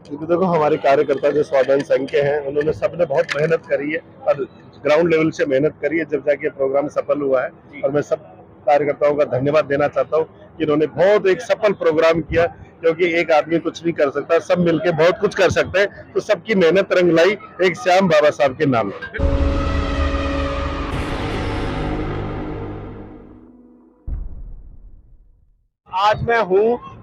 क्योंकि देखो हमारे कार्यकर्ता जो स्वाभिमान संघ के हैं उन्होंने सबने बहुत मेहनत करी है और ग्राउंड लेवल से मेहनत करी है, जब जाके प्रोग्राम सफल हुआ है। और मैं सब कार्यकर्ताओं का धन्यवाद देना चाहता हूँ कि इन्होंने बहुत एक सफल प्रोग्राम किया, क्योंकि एक आदमी कुछ नहीं कर सकता, सब मिलके बहुत कुछ कर सकते हैं। तो सबकी मेहनत रंग लाई एक श्याम बाबा साहब के नाम। आज मैं हूँ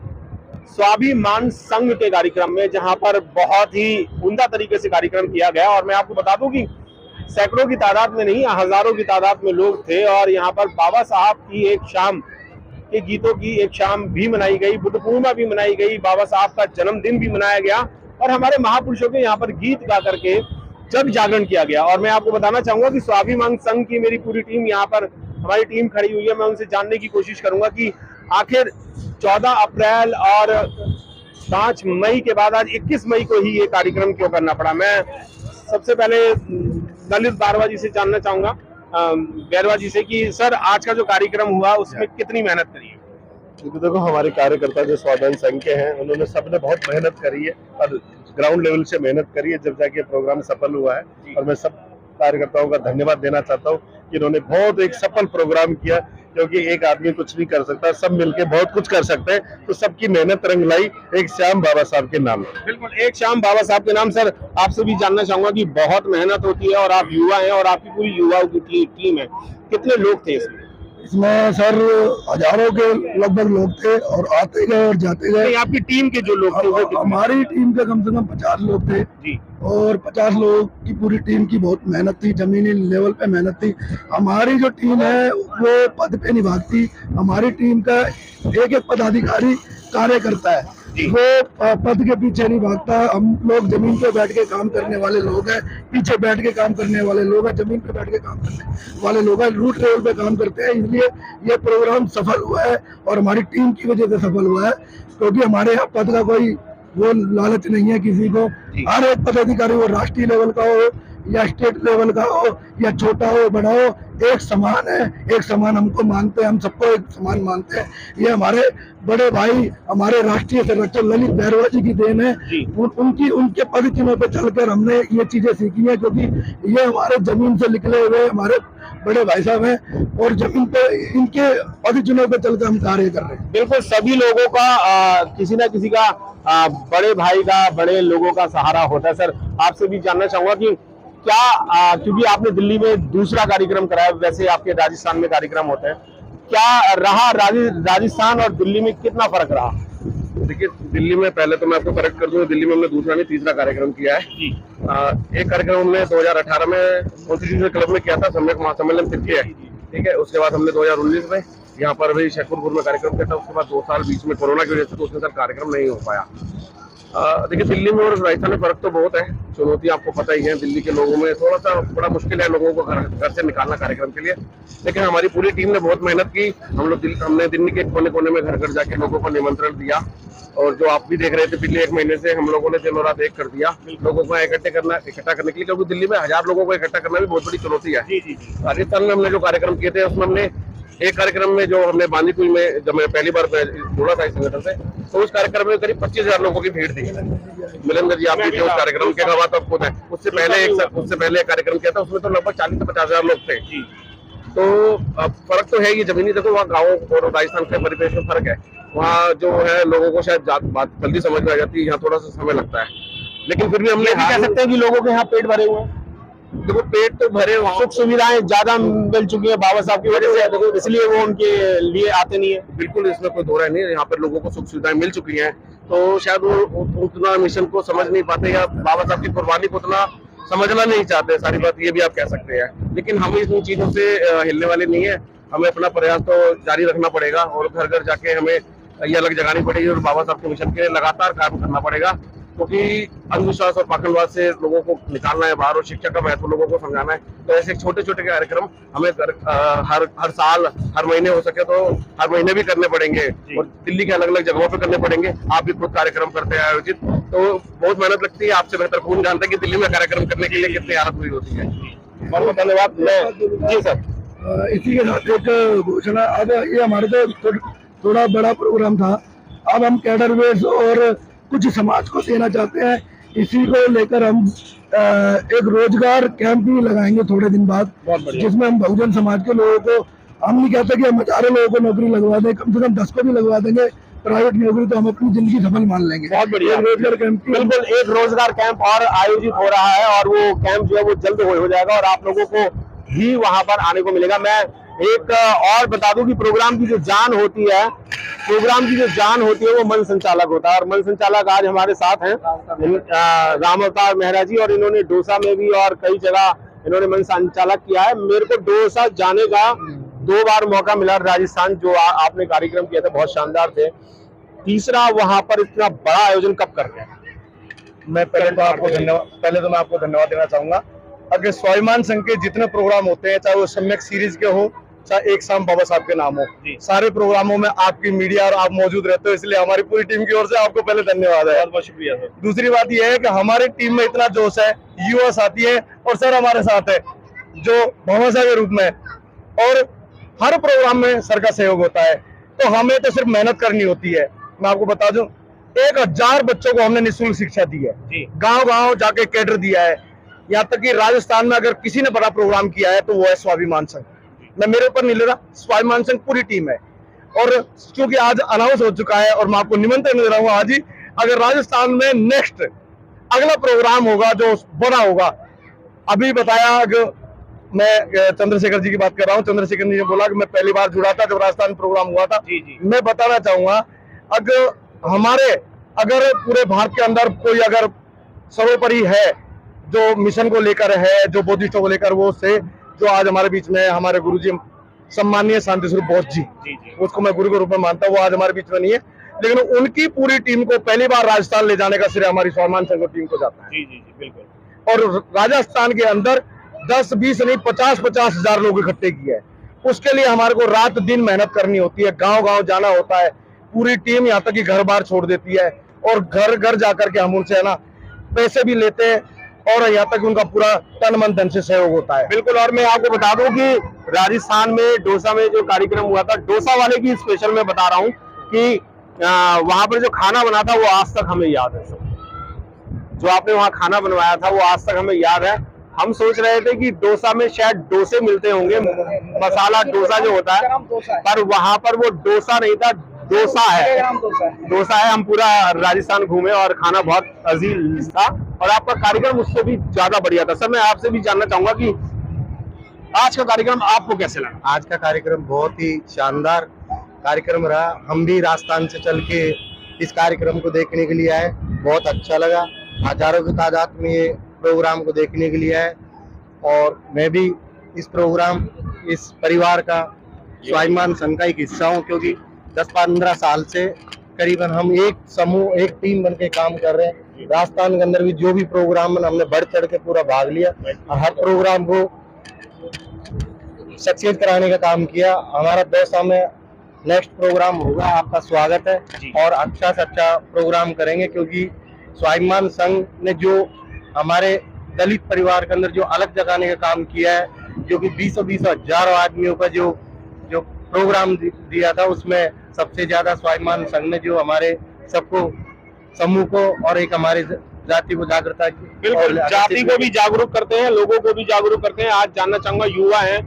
स्वाभिमान संघ के कार्यक्रम में, जहां पर बहुत ही उम्दा तरीके से कार्यक्रम किया गया। और मैं आपको बता दूं कि सैकड़ों की तादाद में नहीं, हजारों की तादाद में लोग थे। और यहाँ पर बाबा साहब की एक शाम के गीतों की एक शाम भी मनाई गई, बुद्ध पूर्णिमा भी मनाई गई, बाबा साहब का जन्मदिन भी मनाया गया और हमारे महापुरुषों के यहाँ पर गीत गा करके जग जागरण किया गया। और मैं आपको बताना चाहूंगा कि स्वाभिमान संघ की मेरी पूरी टीम यहाँ पर, हमारी टीम खड़ी हुई है। मैं उनसे जानने की कोशिश करूंगा कि आखिर 14 अप्रैल और 5 मई के बाद आज 21 मई को ही ये कार्यक्रम क्यों करना पड़ा। मैं सबसे पहले ललित बारवा जी से जानना चाहूंगा, बैरवा जी से, कि सर आज का जो कार्यक्रम हुआ उसमें कितनी मेहनत करी है। क्योंकि देखो हमारे कार्यकर्ता जो स्वाभिमान संघ के हैं उन्होंने सबने बहुत मेहनत करी है और ग्राउंड लेवल से मेहनत करी है, जब जाके प्रोग्राम सफल हुआ है। और मैं सब कार्यकर्ताओं का धन्यवाद देना चाहता हूँ कि इन्होंने बहुत एक सफल प्रोग्राम किया, क्योंकि एक आदमी कुछ नहीं कर सकता, सब मिलके बहुत कुछ कर सकते हैं। तो सबकी मेहनत रंग लाई एक श्याम बाबा साहब के नाम। बिल्कुल, एक श्याम बाबा साहब के नाम। सर आपसे भी जानना चाहूंगा कि बहुत मेहनत होती है और आप युवा हैं और आपकी पूरी युवाओं की टीम है, कितने लोग थे इसमें? इसमें सर हजारों के लगभग लोग थे और आते गए और जाते गए। आपकी टीम के जो लोग थे वो हमारी टीम के कम से कम 50 लोग थे जी। और 50 लोगों की पूरी टीम की बहुत मेहनत थी, जमीनी लेवल पे मेहनत थी। हमारी जो टीम है वो पद पे नहीं भागती, हमारी टीम का एक एक पदाधिकारी कार्य करता है, वो पद के पीछे नहीं भागता। हम लोग जमीन पे बैठ के काम करने वाले लोग हैं, पीछे बैठ के काम करने वाले लोग हैं, जमीन पे बैठ के काम करने वाले लोग हैं, रूट लेवल पे काम करते हैं। इसलिए ये प्रोग्राम सफल हुआ है और हमारी टीम की वजह से सफल हुआ है, क्योंकि हमारे यहाँ पद का कोई वो लालच नहीं है किसी को। हर एक पदाधिकारी, वो राष्ट्रीय लेवल का हो या स्टेट लेवल का हो या छोटा हो बड़ा हो, एक समान है, एक समान हमको मानते हैं, हम सबको एक समान मानते हैं। ये हमारे बड़े भाई, हमारे राष्ट्रीय संरक्षक ललित बैरवा जी की देन है। उनके पद चिन्हों पे चलकर हमने ये चीजें सीखी है, क्योंकि ये हमारे जमीन से निकले हुए हमारे बड़े भाई साहब हैं और जमीन पे इनके पद चिन्हों पे चलकर हम कार्य कर रहे हैं। बिल्कुल, सभी लोगों का किसी ना किसी का बड़े भाई का, बड़े लोगों का सहारा होता है। सर आपसे भी जानना चाहूंगा कि क्या क्योंकि आपने दिल्ली में दूसरा कार्यक्रम कराया, वैसे आपके राजस्थान में कार्यक्रम होते हैं, क्या रहा राजस्थान और दिल्ली में कितना फर्क रहा? देखिए, दिल्ली में पहले तो मैं आपको करेक्ट कर दूं, दिल्ली में हमने दूसरा नहीं तीसरा कार्यक्रम किया है जी। एक कार्यक्रम हमने 2018 में कॉन्स्टिट्यूशन क्लब में किया था, सम्यक महासम्मेलन तृतीय, ठीक है। उसके बाद हमने 2019 में यहाँ पर भी शेखपुरपुर में कार्यक्रम किया था। उसके बाद 2 साल बीच में कोरोना की वजह से तो उसमें सर कार्यक्रम नहीं हो पाया। देखिए, दिल्ली में और राजस्थान में फर्क तो बहुत है, चुनौती आपको पता ही है। दिल्ली के लोगों में थोड़ा सा बड़ा मुश्किल है लोगों को घर से निकालना कार्यक्रम के लिए, लेकिन हमारी पूरी टीम ने बहुत मेहनत की। हमने दिल्ली के कोने कोने में घर घर जाके लोगों को निमंत्रण दिया, और जो आप भी देख रहे थे पिछले 1 महीने से हम लोगों ने दिनों रात एक कर दिया लोगों को इकट्ठा करने के लिए, क्योंकि दिल्ली में 1000 लोगों को इकट्ठा करना भी बहुत बड़ी चुनौती है। राजस्थान में हमने जो कार्यक्रम किए थे उसमें हमने एक कार्यक्रम में जो हमने बांदीकुई में, जब मैं पहली बार जुड़ा था इस संगठन से, तो उस कार्यक्रम में करीब 25,000 लोगों की भीड़ थी। मिलेंद्र जी आप भी थे उस कार्यक्रम के, गवाह तो आप खुद है। उससे पहले एक कार्यक्रम किया था, उसमें तो लगभग 40 से 50,000 लोग थे। तो फर्क तो है, ये जमीनी देखो वहाँ गाँव और राजस्थान के परिवेश में फर्क है। वहाँ जो है लोगों को शायद बात जल्दी समझ में आ जाती है, यहाँ थोड़ा सा समय लगता है, लेकिन फिर भी हमने कह सकते हैं कि लोगों के यहाँ पेट भरे हुए हैं। देखो, पेट तो भरे, सुख सुविधाएं ज्यादा मिल चुकी है बाबा साहब की वजह से, देखो इसलिए वो उनके लिए आते नहीं है। बिल्कुल, इसमें कोई दो राय नहीं है। यहाँ पर लोगों को सुख सुविधाएं मिल चुकी हैं, तो शायद वो उतना मिशन को समझ नहीं पाते या बाबा साहब की कुर्बानी को उतना समझना नहीं चाहते। सारी बात ये भी आप कह सकते हैं, लेकिन हम इन चीजों से हिलने वाले नहीं है। हमें अपना प्रयास तो जारी रखना पड़ेगा और घर घर जाके हमें ये अलग जगानी पड़ेगी और बाबा साहब के मिशन के लगातार काम करना पड़ेगा, क्योंकि अंधविश्वास और पाखंडवाद से लोगों को निकालना है बाहर और शिक्षा का महत्व लोगों को समझाना है। तो ऐसे छोटे छोटे कार्यक्रम हमें हर साल, हर महीने हो सके तो हर महीने भी करने पड़ेंगे और दिल्ली के अलग अलग जगहों पे करने पड़ेंगे। आप भी खुद कार्यक्रम करते हैं आयोजित, तो बहुत मेहनत लगती है। आपसे बेहतर कौन जानता है कि दिल्ली में कार्यक्रम करने के लिए कितनी हालत हुई होती है। बहुत बहुत धन्यवाद जी सर। इसी के साथ एक घोषणा, अब ये हमारे तो थोड़ा बड़ा प्रोग्राम था, अब हम कैडर बेस और कुछ समाज को देना चाहते हैं। इसी को लेकर हम एक रोजगार कैंप भी लगाएंगे थोड़े दिन बाद, जिसमें हम बहुजन समाज के लोगों को, हम नहीं कहते कि हम हजारों लोगों को नौकरी लगवा दें, कम से कम 10 को भी लगवा देंगे प्राइवेट नौकरी, तो हम अपनी जिंदगी सफल मान लेंगे। बहुत बढ़िया। रोजगार कैंप, बिल्कुल एक रोजगार कैंप और आयोजित हो रहा है और वो कैंप जो है वो जल्द हो जाएगा और आप लोगों को भी वहां पर आने को मिलेगा। मैं एक और बता दूं कि प्रोग्राम की जो जान होती है, वो मन संचालक होता है और मन संचालक आज हमारे साथ हैं राम अवतार मेहरा जी, और इन्होंने डोसा में भी और कई जगह इन्होंने मन संचालक किया है। मेरे को डोसा जाने का 2 बार मौका मिला, राजस्थान जो आपने कार्यक्रम किया था बहुत शानदार थे। तीसरा वहां पर इतना बड़ा आयोजन कब कर रहे हैं? मैं पहले तो मैं आपको धन्यवाद देना चाहूंगा। अगर स्वाभिमान संघ के जितने प्रोग्राम होते हैं, चाहे वो सम्यक सीरीज के हो, चाहे एक शाम बाबा साहब के नाम हो, सारे प्रोग्रामों में आपकी मीडिया और आप मौजूद रहते हो, इसलिए हमारी पूरी टीम की ओर से आपको पहले धन्यवाद है। बहुत शुक्रिया सर। दूसरी बात यह है कि हमारी टीम में इतना जोश है, युवा साथी है और सर हमारे साथ है जो भामाशाह के रूप में, और हर प्रोग्राम में सर का सहयोग होता है। तो हमें तो सिर्फ मेहनत करनी होती है। मैं आपको बता दूं, 1000 बच्चों को हमने निःशुल्क शिक्षा दी है, गांव-गांव जाके कैडर दिया है। यहाँ तक कि राजस्थान में अगर किसी ने बड़ा प्रोग्राम किया है तो वो है स्वाभिमान संघ। मैं मेरे ऊपर नहीं ले रहा, स्वाभिमान संघ पूरी टीम है। और क्योंकि आज अनाउंस हो चुका है और मैं आपको निमंत्रण दे रहा हूँ आज ही, अगर राजस्थान में नेक्स्ट अगला प्रोग्राम होगा जो बड़ा होगा, अभी बताया कि मैं चंद्रशेखर जी की बात कर रहा हूँ। चंद्रशेखर जी ने बोला कि मैं पहली बार जुड़ा था जब राजस्थान प्रोग्राम हुआ था। मैं बताना चाहूंगा, अगर पूरे भारत के अंदर कोई अगर सर्वोपरि है जो मिशन को लेकर है, जो बौद्धिस्टों को लेकर, वो से जो आज हमारे बीच में हमारे गुरुजी सम्माननीय शांति स्वरूप बोस जी, उसको मैं गुरु के रूप में मानता हूँ। वो आज हमारे बीच में नहीं है, लेकिन उनकी पूरी टीम को पहली बार राजस्थान ले जाने का श्रेय हमारी स्वाभिमान संघ टीम को जाता है। बिल्कुल। और राजस्थान के अंदर 10-20 नहीं 50-50 हजार लोग इकट्ठे किए हैं। उसके लिए हमारे को रात दिन मेहनत करनी होती है, गांव-गांव जाना होता है। पूरी टीम यहाँ तक कि घर बार छोड़ देती है और घर घर जाकर के हम उनसे है ना पैसे भी लेते हैं और यहाँ तक उनका पूरा तन मन धन से सहयोग होता है। बिल्कुल। और मैं आपको बता दूं कि राजस्थान में डोसा में जो कार्यक्रम हुआ था, डोसा वाले की स्पेशल मैं बता रहा हूँ कि वहां पर जो खाना बना था वो आज तक हमें याद है। जो आपने वहाँ खाना बनवाया था वो आज तक हमें याद है। हम सोच रहे थे कि डोसा में शायद डोसे मिलते होंगे, मसाला डोसा जो होता है, पर वहां पर वो डोसा नहीं था, डोसा है। हम पूरा राजस्थान घूमे और खाना बहुत अजीज था और आपका कार्यक्रम उससे भी ज्यादा बढ़िया था। सर मैं आपसे भी जानना चाहूंगा कि आज का कार्यक्रम आपको कैसे लगा? आज का कार्यक्रम बहुत ही शानदार कार्यक्रम रहा। हम भी राजस्थान से चल के इस कार्यक्रम को देखने के लिए आए, बहुत अच्छा लगा। हजारों की तादाद में ये प्रोग्राम को देखने के लिए आए और मैं भी इस परिवार का स्वाभिमान संघ का एक हिस्सा हूँ, क्योंकि 10-15 साल से करीबन हम एक समूह, एक टीम बन के काम कर रहे हैं। राजस्थान के अंदर भी जो भी प्रोग्राम है हमने बढ़ चढ़ के पूरा भाग लिया और हर प्रोग्राम को सक्सेस कराने का काम किया। हमारा दौसा में नेक्स्ट प्रोग्राम होगा, आपका स्वागत है और अच्छा से अच्छा प्रोग्राम करेंगे, क्योंकि स्वाभिमान संघ ने जो हमारे दलित परिवार के अंदर जो अलग जगाने का काम किया है, जो कि 20 हजारों आदमियों का जो प्रोग्राम दिया था, उसमें सबसे ज्यादा स्वाभिमान संघ ने जो हमारे सबको समूह को और एक हमारे जाति को जागरूकता की। बिल्कुल, जाति को भी जागरूक करते हैं, लोगों को भी जागरूक करते हैं। आज जानना चाहूंगा, युवा हैं,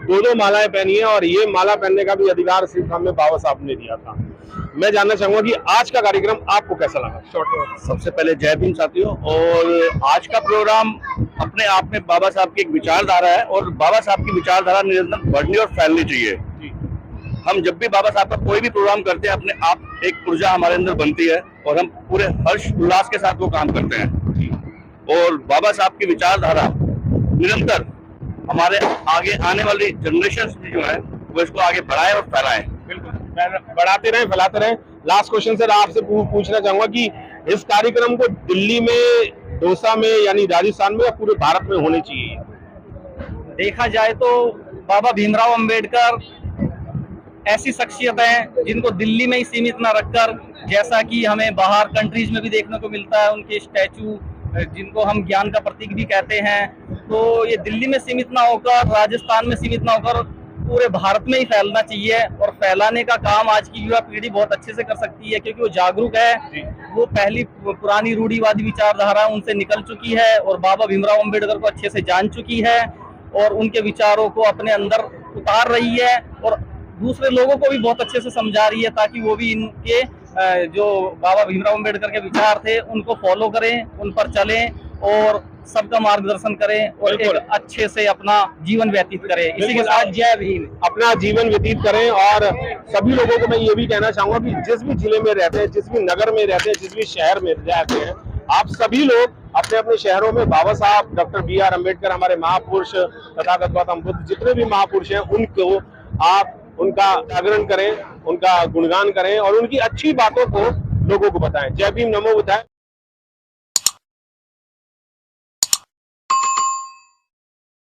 2 मालाएं पहनी है और ये माला पहनने का भी अधिकार सिर्फ हमें बाबा साहब ने दिया था। मैं जानना चाहूंगा कि आज का कार्यक्रम आपको कैसा लगा? सबसे पहले जय भीम साथियों। और आज का प्रोग्राम अपने आप में बाबा साहब की एक विचारधारा है और बाबा साहब की विचारधारा निरंतर बढ़नी और फैलनी चाहिए। हम जब भी बाबा साहब का कोई भी प्रोग्राम करते हैं, अपने आप एक ऊर्जा हमारे अंदर बनती है और हम पूरे हर्ष उल्लास के साथ वो काम करते हैं। और बाबा साहब की विचारधारा निरंतर हमारे आगे आने वाली जनरेशन जो है वो इसको आगे बढ़ाए और फैलाए। बिल्कुल, बढ़ाते रहे, फैलाते रहे। लास्ट क्वेश्चन सर आपसे पूछना चाहूंगा कि इस कार्यक्रम को दिल्ली में, डोसा में, यानी राजस्थान में या पूरे भारत में होने चाहिए? देखा जाए तो बाबा भीमराव अंबेडकर ऐसी शख्सियत है जिनको दिल्ली में ही सीमित न रखकर, जैसा कि हमें बाहर कंट्रीज में भी देखने को मिलता है, उनके स्टैचू जिनको हम ज्ञान का प्रतीक भी कहते हैं, तो ये दिल्ली में सीमित ना होकर, राजस्थान में सीमित ना होकर पूरे भारत में ही फैलना चाहिए, और फैलाने का काम आज की युवा पीढ़ी बहुत अच्छे से कर सकती है, क्योंकि वो जागरूक है, वो पहली पुरानी रूढ़िवादी विचारधारा उनसे निकल चुकी है और बाबा भीमराव अंबेडकर को अच्छे से जान चुकी है और उनके विचारों को अपने अंदर उतार रही है और दूसरे लोगों को भी बहुत अच्छे से समझा रही है, ताकि वो भी इनके जो बाबा भीमराव अंबेडकर के विचार थे उनको फॉलो करें, उन पर चलें और सबका मार्गदर्शन करें और एक अच्छे से अपना जीवन व्यतीत करें। इसी के साथ जय भीम। अपना जीवन व्यतीत करें। और सभी लोगों को मैं ये भी कहना चाहूंगा कि जिस भी जिले में रहते हैं, जिस भी नगर में रहते हैं, जिस भी शहर में रहते हैं, आप सभी लोग अपने अपने शहरों में बाबा साहब डॉक्टर B.R. अम्बेडकर, हमारे महापुरुष तथागत गौतम बुद्ध, जितने भी महापुरुष हैं, उनको आप उनका जागरण करें, उनका गुणगान करें और उनकी अच्छी बातों को लोगों को बताएं। जय भीम, नमो बुद्धाय।